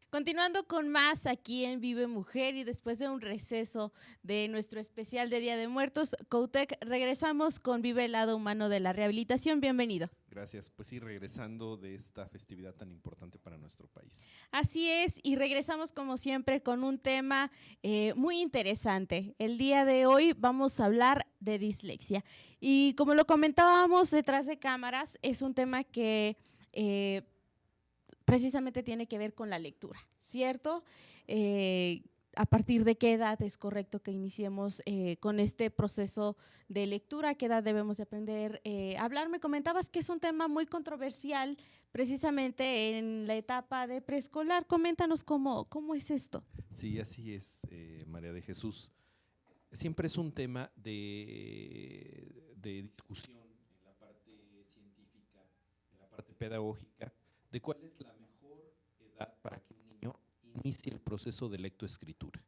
Continuando con más aquí en Vive Mujer y después de un receso de nuestro especial de Día de Muertos, Coutec, regresamos con Vive el lado humano de la rehabilitación. Bienvenido. Gracias. Pues sí, regresando de esta festividad tan importante para nuestro país. Así es, y regresamos como siempre con un tema muy interesante. El día de hoy vamos a hablar de dislexia. Y como lo comentábamos detrás de cámaras, es un tema que precisamente tiene que ver con la lectura, ¿cierto? ¿A partir de qué edad es correcto que iniciemos con este proceso de lectura? ¿A qué edad debemos de aprender a hablar? Me comentabas que es un tema muy controversial precisamente en la etapa de preescolar. Coméntanos cómo es esto. Sí, así es, María de Jesús. Siempre es un tema de discusión en la parte científica, en la parte pedagógica, de cuál es la mejor edad para que un niño inicie el proceso de lectoescritura.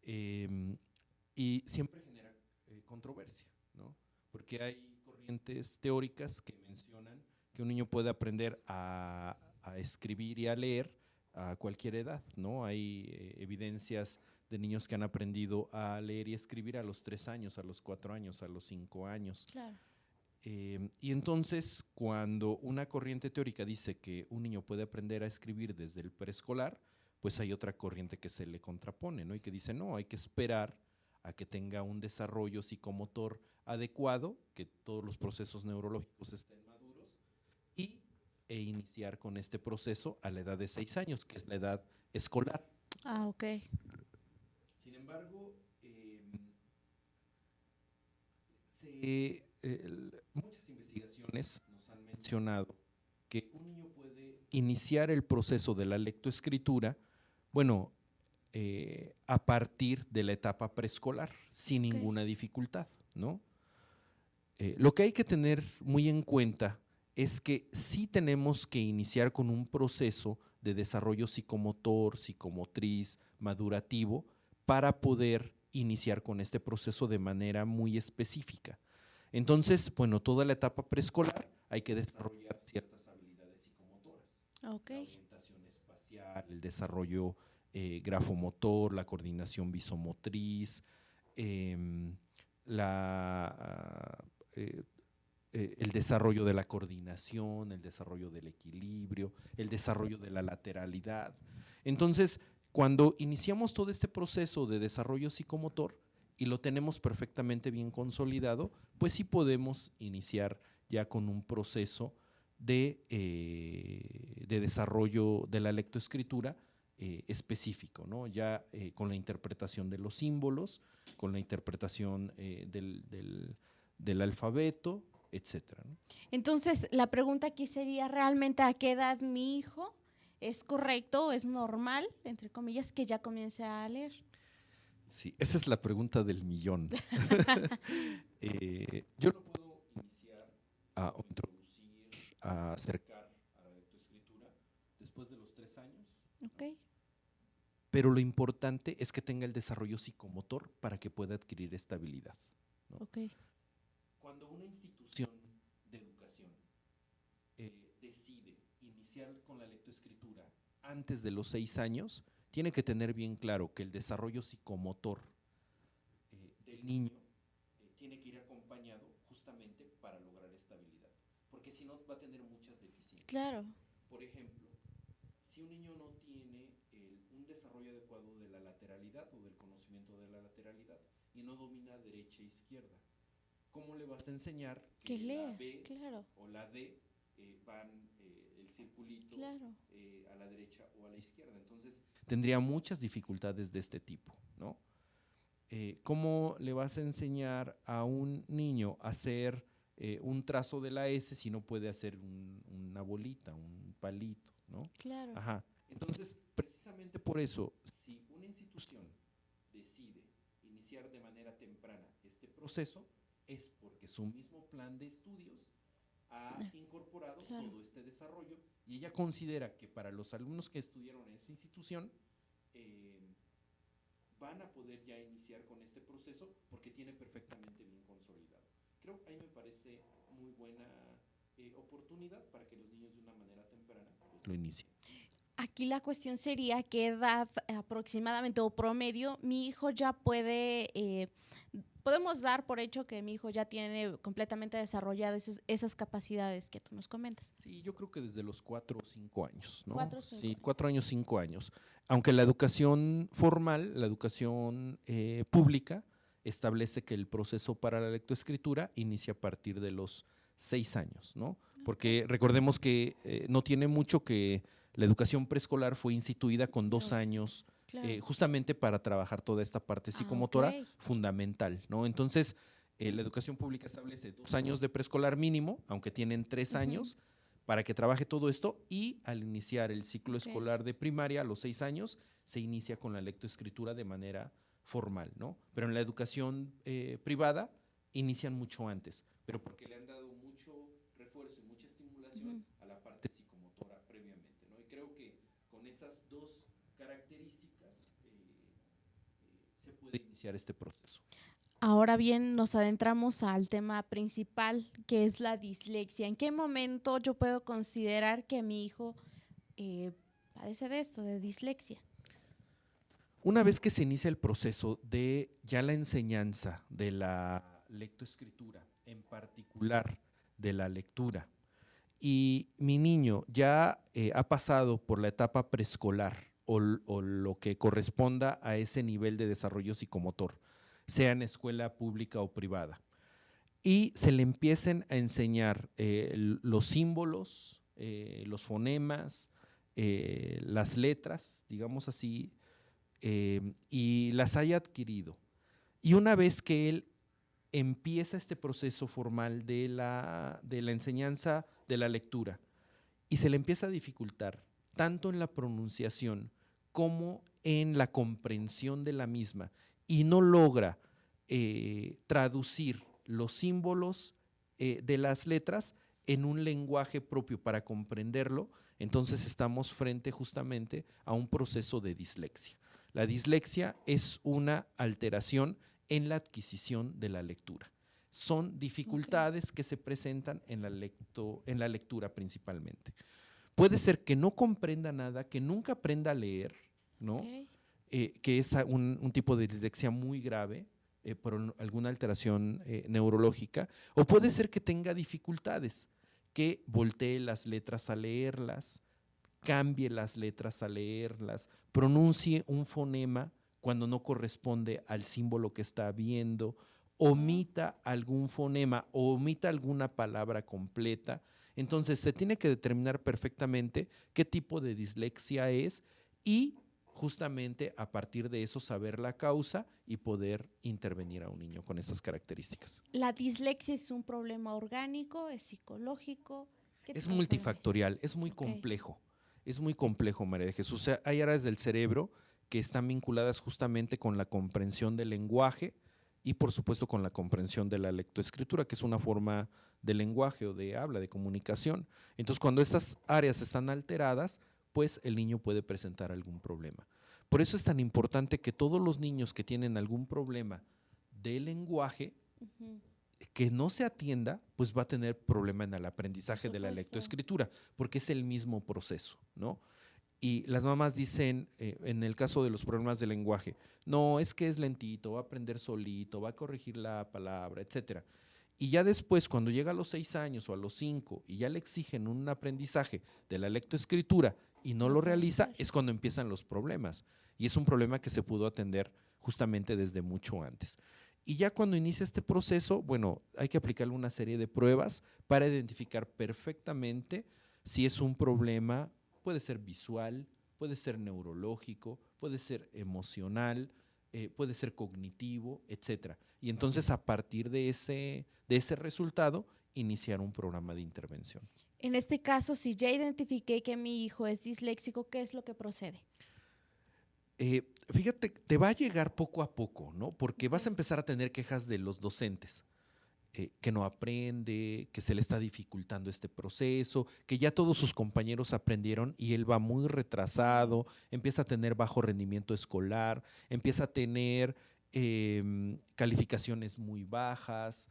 Y siempre genera controversia, ¿no? Porque hay corrientes teóricas que mencionan que un niño puede aprender a escribir y a leer a cualquier edad, ¿no? Hay evidencias de niños que han aprendido a leer y escribir a los 3 años, a los 4 años, a los 5 años. Claro. Y entonces, cuando una corriente teórica dice que un niño puede aprender a escribir desde el preescolar, pues hay otra corriente que se le contrapone, ¿no? Y que dice, no, hay que esperar a que tenga un desarrollo psicomotor adecuado, que todos los procesos neurológicos estén maduros e iniciar con este proceso a la edad de 6 años, que es la edad escolar. Ah, ok. Sin embargo, muchas investigaciones nos han mencionado que un niño puede iniciar el proceso de la lectoescritura, bueno, a partir de la etapa preescolar, sin ninguna dificultad, ¿no? Lo que hay que tener muy en cuenta es que sí tenemos que iniciar con un proceso de desarrollo psicomotor, psicomotriz, madurativo, para poder iniciar con este proceso de manera muy específica. Entonces, bueno, toda la etapa preescolar hay que desarrollar ciertas habilidades psicomotoras. Ok. La orientación espacial, el desarrollo grafomotor, la coordinación visomotriz, la el desarrollo de la coordinación, el desarrollo del equilibrio, el desarrollo de la lateralidad. Entonces, cuando iniciamos todo este proceso de desarrollo psicomotor y lo tenemos perfectamente bien consolidado, pues sí podemos iniciar ya con un proceso de desarrollo de la lectoescritura específico, ¿no? Ya con la interpretación de los símbolos, con la interpretación del alfabeto, etcétera, ¿no? Entonces, la pregunta aquí sería realmente a qué edad mi hijo es correcto, es normal, entre comillas, que ya comience a leer. Sí, esa es la pregunta del millón. Yo lo puedo iniciar o introducir, a acercar a la lectoescritura después de los 3 años, Ok. ¿no? Pero lo importante es que tenga el desarrollo psicomotor para que pueda adquirir esta habilidad, ¿no? Ok. Cuando una institución de educación decide iniciar con la lectoescritura antes de los 6 años, tiene que tener bien claro que el desarrollo psicomotor del niño tiene que ir acompañado justamente para lograr esta habilidad, porque si no va a tener muchas deficiencias. Claro. Por ejemplo, si un niño no tiene un desarrollo adecuado de la lateralidad o del conocimiento de la lateralidad y no domina derecha e izquierda, ¿cómo le vas a enseñar que la B claro. o la D van el circulito Claro. a la derecha o a la izquierda? Entonces tendría muchas dificultades de este tipo, ¿no? ¿Cómo le vas a enseñar a un niño a hacer un trazo de la S si no puede hacer una bolita, un palito, ¿no? Claro. Ajá. Entonces, precisamente por eso, si una institución decide iniciar de manera temprana este proceso, es porque su mismo plan de estudios ha incorporado todo este desarrollo y ella considera que para los alumnos que estudiaron en esa institución van a poder ya iniciar con este proceso porque tiene perfectamente bien consolidado. Creo que ahí me parece muy buena oportunidad para que los niños de una manera temprana pues, lo inicien. ¿A Aquí la cuestión sería qué edad aproximadamente o promedio mi hijo ya puede, podemos dar por hecho que mi hijo ya tiene completamente desarrolladas esas capacidades que tú nos comentas. Sí, yo creo que desde los 4 o 5 años, ¿no? 4 o 5 Sí, años. 4 años, 5 años. Aunque la educación formal, la educación pública, establece que el proceso para la lectoescritura inicia a partir de los 6 años, ¿no? Porque recordemos que no tiene mucho que la educación preescolar fue instituida con 2 años, Claro. justamente para trabajar toda esta parte psicomotora fundamental, ¿no? Entonces, la educación pública establece 2 años de preescolar mínimo, aunque tienen 3 años, para que trabaje todo esto, y al iniciar el ciclo escolar de primaria a los 6 años, se inicia con la lectoescritura de manera formal, ¿no? Pero en la educación privada inician mucho antes, pero porque le han dado mucho refuerzo y mucha estimulación a la parte psicomotora previamente, ¿no? Y creo que con esas dos características se puede iniciar este proceso. Ahora bien, nos adentramos al tema principal, que es la dislexia. ¿En qué momento yo puedo considerar que mi hijo padece de esto, de dislexia? Una vez que se inicia el proceso de ya la enseñanza de la lectoescritura, en particular de la lectura, y mi niño ya ha pasado por la etapa preescolar o lo que corresponda a ese nivel de desarrollo psicomotor, sea en escuela pública o privada, y se le empiecen a enseñar los símbolos, los fonemas, las letras, digamos así, y las haya adquirido. Y una vez que él empieza este proceso formal de la enseñanza de la lectura y se le empieza a dificultar tanto en la pronunciación como en la comprensión de la misma y no logra traducir los símbolos de las letras en un lenguaje propio para comprenderlo, entonces estamos frente justamente a un proceso de dislexia. La dislexia es una alteración en la adquisición de la lectura. Son dificultades que se presentan en la lectura principalmente. Puede ser que no comprenda nada, que nunca aprenda a leer, ¿no? Que es un tipo de dislexia muy grave por alguna alteración neurológica, o puede ser que tenga dificultades, que voltee las letras a leerlas, cambie las letras a leerlas, pronuncie un fonema cuando no corresponde al símbolo que está viendo, omita algún fonema o omita alguna palabra completa. Entonces se tiene que determinar perfectamente qué tipo de dislexia es y justamente a partir de eso saber la causa y poder intervenir a un niño con estas características. ¿La dislexia es un problema orgánico, es psicológico? Es multifactorial, es muy complejo. Es muy complejo, María de Jesús. O sea, hay áreas del cerebro que están vinculadas justamente con la comprensión del lenguaje y por supuesto con la comprensión de la lectoescritura, que es una forma de lenguaje o de habla, de comunicación. Entonces, cuando estas áreas están alteradas, pues el niño puede presentar algún problema. Por eso es tan importante que todos los niños que tienen algún problema de lenguaje, que no se atienda, pues va a tener problema en el aprendizaje de la lectoescritura, porque es el mismo proceso, ¿no? Y las mamás dicen, en el caso de los problemas de lenguaje, no, es que es lentito, va a aprender solito, va a corregir la palabra, etcétera. Y ya después, cuando llega a los 6 años o a los 5 y ya le exigen un aprendizaje de la lectoescritura y no lo realiza, es cuando empiezan los problemas. Y es un problema que se pudo atender justamente desde mucho antes. Y ya cuando inicia este proceso, bueno, hay que aplicarle una serie de pruebas para identificar perfectamente si es un problema, puede ser visual, puede ser neurológico, puede ser emocional, puede ser cognitivo, etcétera. Y entonces a partir de ese resultado, iniciar un programa de intervención. En este caso, si ya identifiqué que mi hijo es disléxico, ¿qué es lo que procede? Fíjate, te va a llegar poco a poco, ¿no? Porque vas a empezar a tener quejas de los docentes, que no aprende, que se le está dificultando este proceso, que ya todos sus compañeros aprendieron y él va muy retrasado, empieza a tener bajo rendimiento escolar, empieza a tener calificaciones muy bajas,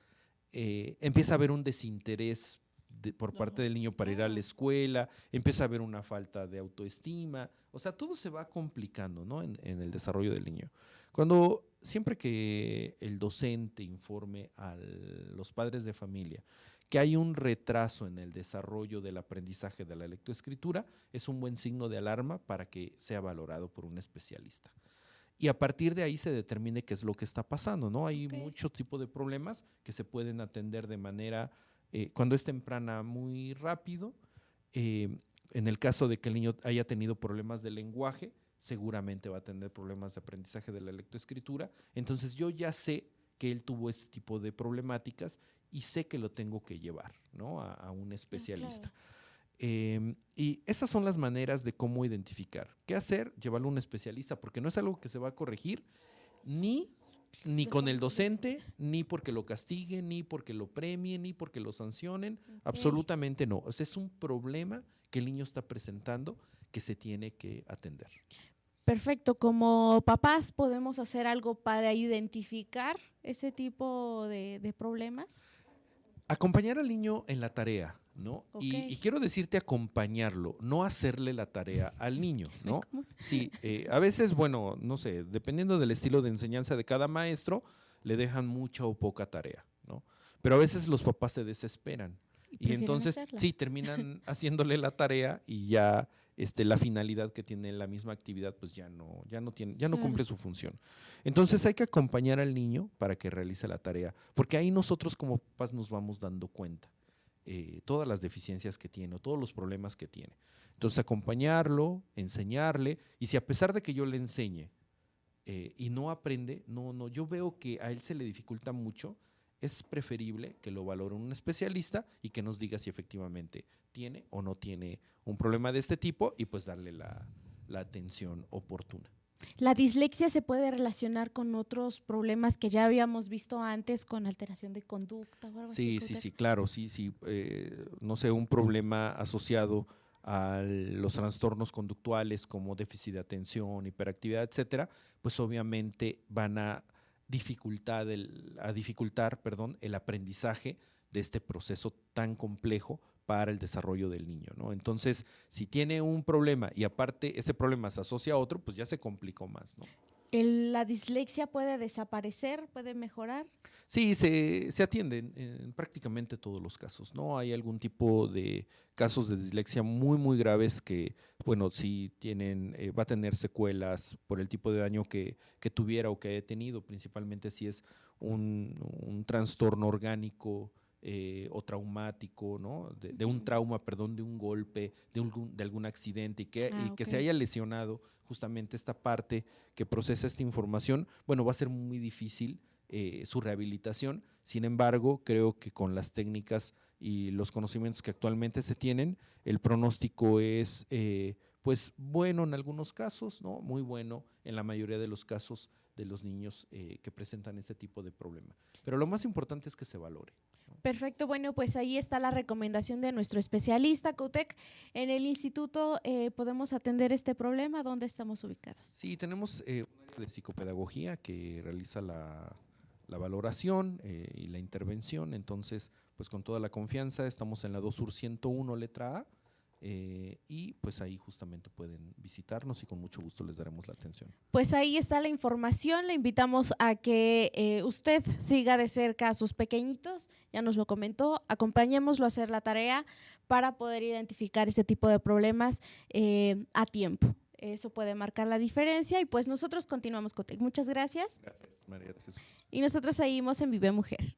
empieza a haber un desinterés por parte del niño para ir a la escuela, empieza a haber una falta de autoestima, o sea, todo se va complicando, ¿no? En el desarrollo del niño. Siempre que el docente informe a los padres de familia que hay un retraso en el desarrollo del aprendizaje de la lectoescritura, es un buen signo de alarma para que sea valorado por un especialista. Y a partir de ahí se determine qué es lo que está pasando, ¿no? Hay muchos tipos de problemas que se pueden atender de manera, cuando es temprana, muy rápido. En el caso de que el niño haya tenido problemas de lenguaje, seguramente va a tener problemas de aprendizaje de la lectoescritura. Entonces yo ya sé que él tuvo este tipo de problemáticas y sé que lo tengo que llevar, ¿no? a un especialista. Claro. Y esas son las maneras de cómo identificar. ¿Qué hacer? Llevarlo a un especialista, porque no es algo que se va a corregir ni con el docente, ni porque lo castiguen, ni porque lo premien, ni porque lo sancionen. Absolutamente no. O sea, es un problema que el niño está presentando que se tiene que atender. Perfecto. Como papás, ¿podemos hacer algo para identificar ese tipo de problemas? Acompañar al niño en la tarea, ¿no? Y quiero decirte acompañarlo, no hacerle la tarea al niño, ¿no? Sí, a veces, bueno, no sé, dependiendo del estilo de enseñanza de cada maestro, le dejan mucha o poca tarea, ¿no? Pero a veces los papás se desesperan y entonces sí, terminan haciéndole la tarea y ya la finalidad que tiene la misma actividad pues ya no cumple su función. Entonces hay que acompañar al niño para que realice la tarea, porque ahí nosotros como papás nos vamos dando cuenta todas las deficiencias que tiene o todos los problemas que tiene. Entonces acompañarlo, enseñarle, y si a pesar de que yo le enseñe y no aprende, yo veo que a él se le dificulta mucho, es preferible que lo valore un especialista y que nos diga si efectivamente tiene o no tiene un problema de este tipo y pues darle la atención oportuna. ¿La dislexia se puede relacionar con otros problemas que ya habíamos visto antes, con alteración de conducta o algo así? Sí, claro, sí. No sé, un problema asociado a los trastornos conductuales como déficit de atención, hiperactividad, etcétera, pues obviamente van a dificultar el aprendizaje de este proceso tan complejo para el desarrollo del niño, ¿no? Entonces, si tiene un problema y aparte ese problema se asocia a otro, pues ya se complicó más, ¿no? ¿La dislexia puede desaparecer, puede mejorar? Sí, se atienden en prácticamente todos los casos, ¿no? Hay algún tipo de casos de dislexia muy, muy graves que, bueno, sí tienen, va a tener secuelas por el tipo de daño que tuviera o que haya tenido, principalmente si es un trastorno orgánico o traumático, ¿no? De un trauma, perdón, de un golpe, de algún accidente y que se haya lesionado justamente esta parte que procesa esta información, bueno, va a ser muy difícil su rehabilitación. Sin embargo, creo que con las técnicas y los conocimientos que actualmente se tienen, el pronóstico es pues bueno en algunos casos, ¿no? Muy bueno en la mayoría de los casos de los niños que presentan este tipo de problema. Pero lo más importante es que se valore. Perfecto, bueno, pues ahí está la recomendación de nuestro especialista, Coutec. En el instituto podemos atender este problema. ¿Dónde estamos ubicados? Sí, tenemos un área de psicopedagogía que realiza la valoración y la intervención. Entonces, pues con toda la confianza, estamos en la 2 Sur 101, letra A, y pues ahí justamente pueden visitarnos y con mucho gusto les daremos la atención. Pues ahí está la información, le invitamos a que usted siga de cerca a sus pequeñitos, ya nos lo comentó, acompañémoslo a hacer la tarea para poder identificar ese tipo de problemas a tiempo. Eso puede marcar la diferencia y pues nosotros continuamos con Muchas gracias. Gracias, María de Jesús. Y nosotros seguimos en Vive Mujer.